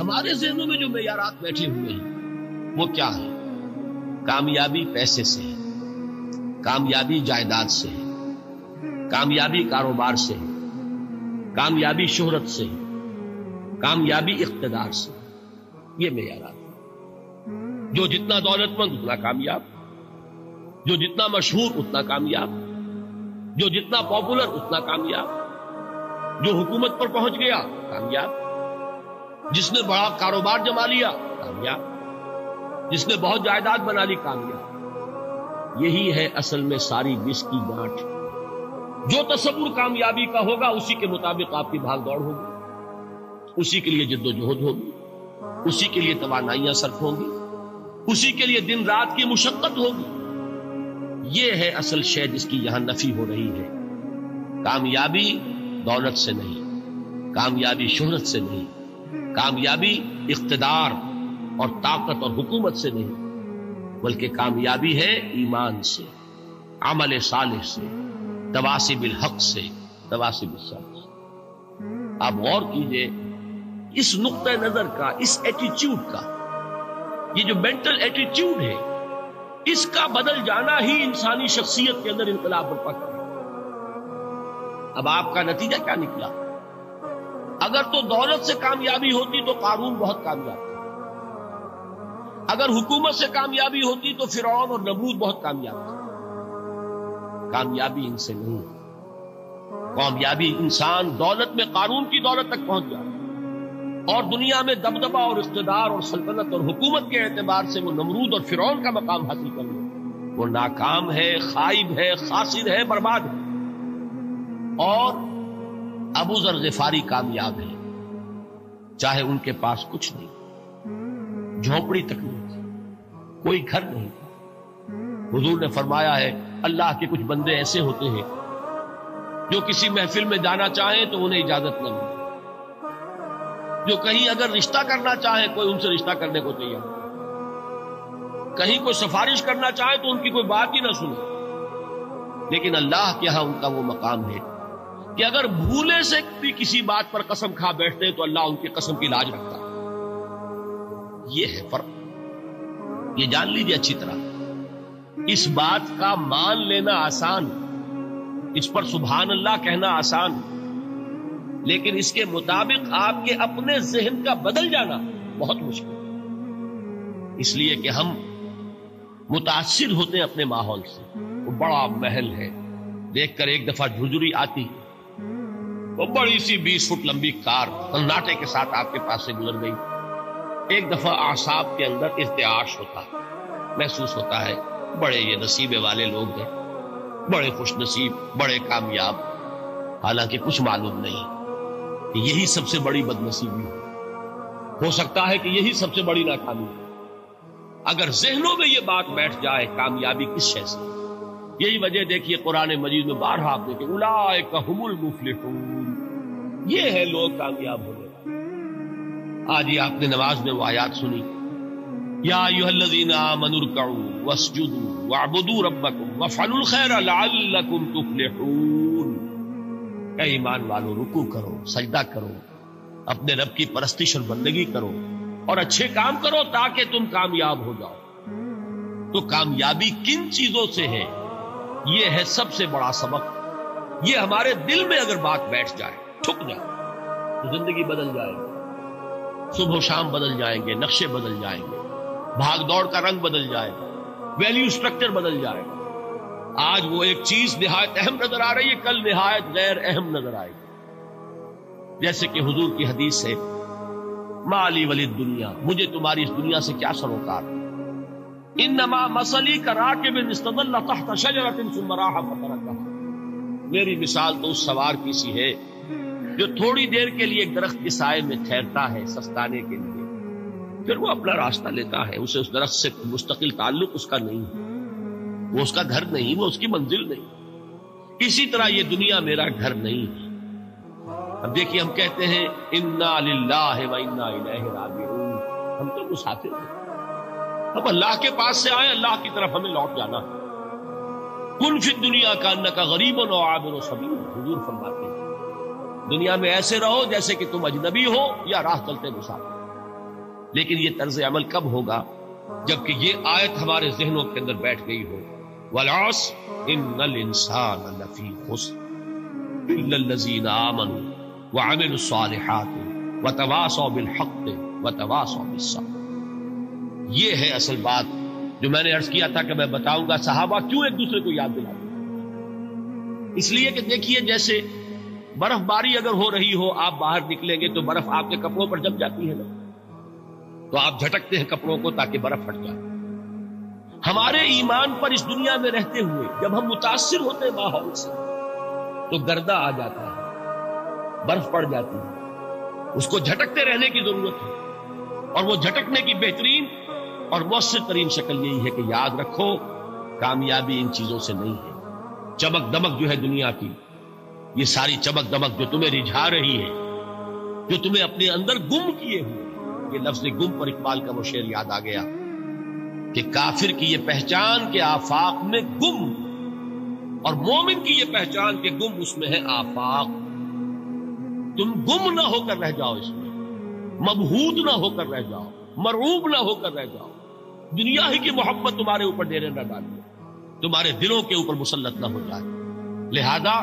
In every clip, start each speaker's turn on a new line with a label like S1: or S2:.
S1: ہمارے ذہنوں میں جو معیارات بیٹھے ہوئے ہیں وہ کیا ہے؟ کامیابی پیسے سے ہے، کامیابی جائیداد سے ہے، کامیابی کاروبار سے ہے، کامیابی شہرت سے ہے، کامیابی اقتدار سے ہے۔ یہ معیارات ہیں۔ جو جتنا دولت مند اتنا کامیاب، جو جتنا مشہور اتنا کامیاب، جو جتنا پاپولر اتنا کامیاب، جو حکومت پر پہنچ گیا کامیاب، جس نے بڑا کاروبار جما لیا کامیاب، جس نے بہت جائیداد بنا لی کامیاب۔ یہی ہے اصل میں ساری بس کی گانٹھ۔ جو تصور کامیابی کا ہوگا اسی کے مطابق آپ کی بھاگ دوڑ ہوگی، اسی کے لیے جد و جہد ہوگی، اسی کے لیے توانائیاں صرف ہوں گی، اسی کے لیے دن رات کی مشقت ہوگی۔ یہ ہے اصل شے جس کی یہاں نفی ہو رہی ہے۔ کامیابی دولت سے نہیں، کامیابی شہرت سے نہیں، کامیابی اقتدار اور طاقت اور حکومت سے نہیں، بلکہ کامیابی ہے ایمان سے، عمل صالح سے، تواصی بالحق سے، تواصی بالصبر سے۔ آپ غور کیجئے اس نقطہ نظر کا، اس ایٹیچیوڈ کا، یہ جو مینٹل ایٹیچیوڈ ہے، اس کا بدل جانا ہی انسانی شخصیت کے اندر انقلاب برپا کرے۔ اب آپ کا نتیجہ کیا نکلا؟ اگر تو دولت سے کامیابی ہوتی تو قارون بہت کامیاب تھا، اگر حکومت سے کامیابی ہوتی تو فرعون اور نمرود بہت کامیاب تھا۔ کامیابی ان سے نہیں، کامیابی انسان دولت میں قارون کی دولت تک پہنچ جائے اور دنیا میں دبدبہ اور اقتدار اور سلطنت اور حکومت کے اعتبار سے وہ نمرود اور فرعون کا مقام حاصل کر لے، وہ ناکام ہے، خائب ہے، خاسر ہے، برباد ہے۔ اور ابو ذر غفاری کامیاب ہے، چاہے ان کے پاس کچھ نہیں، جھونپڑی تک نہیں تھی، کوئی گھر نہیں تھا۔ حضور نے فرمایا ہے اللہ کے کچھ بندے ایسے ہوتے ہیں جو کسی محفل میں جانا چاہیں تو انہیں اجازت نہ ملے، جو کہیں اگر رشتہ کرنا چاہیں کوئی ان سے رشتہ کرنے کو تیار، کہیں کوئی سفارش کرنا چاہے تو ان کی کوئی بات ہی نہ سنے۔ لیکن اللہ کے ہاں ان کا وہ مقام ہے کہ اگر بھولے سے بھی کسی بات پر قسم کھا بیٹھتے ہیں تو اللہ ان کی قسم کی لاج رکھتا ہے۔ یہ ہے فرق، یہ جان لیجیے اچھی طرح۔ اس بات کا مان لینا آسان، اس پر سبحان اللہ کہنا آسان، لیکن اس کے مطابق آپ کے اپنے ذہن کا بدل جانا بہت مشکل، اس لیے کہ ہم متاثر ہوتے ہیں اپنے ماحول سے۔ وہ بڑا محل ہے، دیکھ کر ایک دفعہ جھجری آتی، وہ بڑی سی 20 فٹ لمبی کار سناٹے کے ساتھ آپ کے پاس سے گزر گئی، ایک دفعہ اعصاب کے اندر ارتعاش ہوتا، محسوس ہوتا ہے بڑے یہ نصیبے والے لوگ ہیں، بڑے خوش نصیب، بڑے کامیاب، حالانکہ کچھ معلوم نہیں کہ یہی سب سے بڑی بدنصیبی ہو سکتا ہے کہ یہی سب سے بڑی ناکامی ہے۔ اگر ذہنوں میں یہ بات بیٹھ جائے کامیابی کس شے سے، یہی وجہ دیکھیے قرآن مجید میں بارہا آپ دیکھیں اولئک ھم المفلحون، یہ ہے لوگ کامیاب ہونے والے۔ آج ہی آپ نے نماز میں وہ آیات سنی، یا ایھا الذین آمنوا ارکعوا واسجدوا واعبدوا ربکم وافعلوا الخیر لعلکم تفلحون۔ اے ایمان والو، رکوع کرو، سجدہ کرو، اپنے رب کی پرستش اور بندگی کرو اور اچھے کام کرو تاکہ تم کامیاب ہو جاؤ۔ تو کامیابی کن چیزوں سے ہے؟ یہ ہے سب سے بڑا سبق۔ یہ ہمارے دل میں اگر بات بیٹھ جائے، ٹھک جائے، تو زندگی بدل جائے گی، صبح و شام بدل جائیں گے، نقشے بدل جائیں گے، بھاگ دوڑ کا رنگ بدل جائے گا، ویلیو سٹرکچر بدل جائے گا۔ آج وہ ایک چیز نہایت اہم نظر آ رہی ہے، کل نہایت غیر اہم نظر آئے گی۔ جیسے کہ حضور کی حدیث ہے مالی ولی دنیا، مجھے تمہاری اس دنیا سے کیا سروکار، انما مثلی کراکب استظل تحت شجرۃ ثم راح فترکها، میری مثال تو اس سوار کی سی ہے جو تھوڑی دیر کے لیے ایک درخت کے سائے میں ٹھہرتا ہے سستانے کے لیے، پھر وہ اپنا راستہ لیتا ہے، اسے اس درخت سے مستقل تعلق اس کا نہیں ہے، وہ اس کا گھر نہیں، وہ اس کی منزل نہیں۔ اسی طرح یہ دنیا میرا گھر نہیں ہے۔ اب دیکھیے ہم کہتے ہیں انا للہ و انا الیہ راجعون، ہم تو مسافر ہیں، ہم اللہ کے پاس سے آئے، اللہ کی طرف ہمیں لوٹ جانا ہے۔ کن فی الدنیا کانک غریب و عابر سبیل، حضور فرماتے ہیں دنیا میں ایسے رہو جیسے کہ تم اجنبی ہو یا راہ چلتے مسافر۔ لیکن یہ طرز عمل کب ہوگا؟ جبکہ یہ آیت ہمارے ذہنوں کے اندر بیٹھ گئی ہو، والعصر ان الانسان لفی خسر الا الذین آمنوا وعملوا الصالحات وتواصوا بالحق وتواصوا بالصبر۔ یہ ہے اصل بات جو میں نے عرض کیا تھا کہ میں بتاؤں گا صحابہ کیوں ایک دوسرے کو یاد دلاتے ہیں۔ اس لیے کہ دیکھیے جیسے برف باری اگر ہو رہی ہو، آپ باہر نکلیں گے تو برف آپ کے کپڑوں پر جم جاتی ہے نا، تو آپ جھٹکتے ہیں کپڑوں کو تاکہ برف ہٹ جائے۔ ہمارے ایمان پر اس دنیا میں رہتے ہوئے جب ہم متاثر ہوتے ہیں ماحول سے تو گردہ آ جاتا ہے، برف پڑ جاتی ہے، اس کو جھٹکتے رہنے کی ضرورت ہے۔ اور وہ جھٹکنے کی بہترین اور مؤثر ترین شکل یہی ہے کہ یاد رکھو کامیابی ان چیزوں سے نہیں ہے۔ چمک دمک جو ہے دنیا کی، یہ ساری چمک دمک جو تمہیں رجھا رہی ہے، جو تمہیں اپنے اندر گم کیے ہوئے، یہ لفظ گم پر اقبال کا وہ شعر یاد آ گیا کہ کافر کی یہ پہچان کے آفاق میں گم، اور مومن کی یہ پہچان کے گم اس میں ہے آفاق۔ تم گم نہ ہو کر رہ جاؤ، اس میں مبہوت نہ ہو کر رہ جاؤ، مرعوب نہ ہو کر رہ جاؤ، دنیا ہی کی محبت تمہارے اوپر ڈیرے نہ ڈالے، تمہارے دلوں کے اوپر مسلط نہ ہو جائے۔ لہذا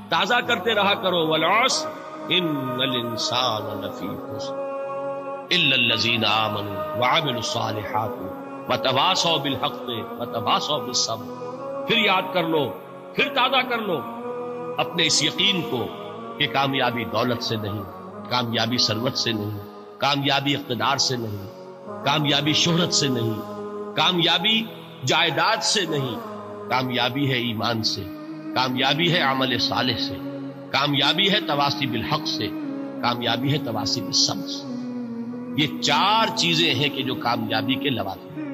S1: تازہ کرتے رہا کرو، والعصر ان الانسان لفی خسر الا الذین آمنوا وعملوا الصالحات وتواصوا بالحق وتواصوا بالصبر۔ پھر یاد کر لو، پھر تازہ کر لو اپنے اس یقین کو کہ کامیابی دولت سے نہیں، کامیابی ثروت سے نہیں، کامیابی اقتدار سے نہیں، کامیابی شہرت سے نہیں، کامیابی جائیداد سے نہیں، کامیابی ہے ایمان سے، کامیابی ہے عمل صالح سے، کامیابی ہے تواصی بالحق سے، کامیابی ہے تواصی بالصبر سے۔ یہ چار چیزیں ہیں کہ جو کامیابی کے لوازم ہیں۔